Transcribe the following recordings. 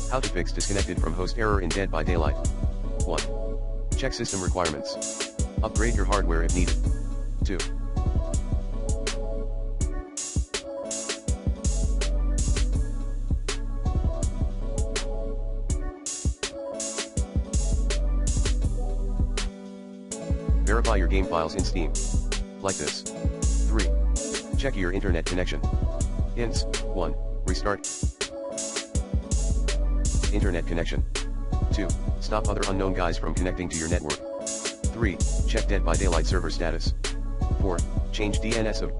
How to fix disconnected from host error in Dead by Daylight. 1. Check system requirements. Upgrade your hardware if needed. 2. Verify your game files in Steam. Like this. 3. Check your internet connection. Hints. 1. Restart internet connection. 2. Stop other unknown guys from connecting to your network. 3. Check Dead by Daylight server status. 4. Change DNS of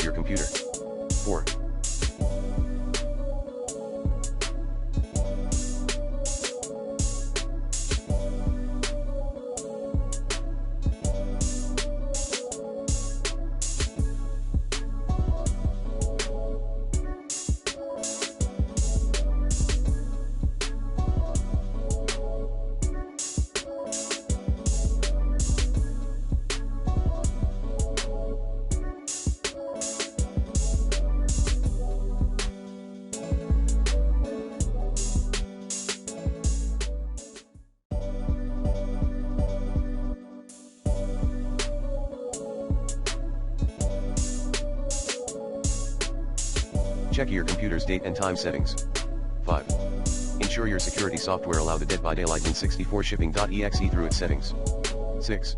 your computer. 4. Check your computer's date and time settings. 5. Ensure your security software allow the Dead by Daylight Win64 shipping.exe through its settings. 6.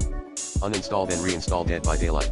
Uninstall then reinstall Dead by Daylight.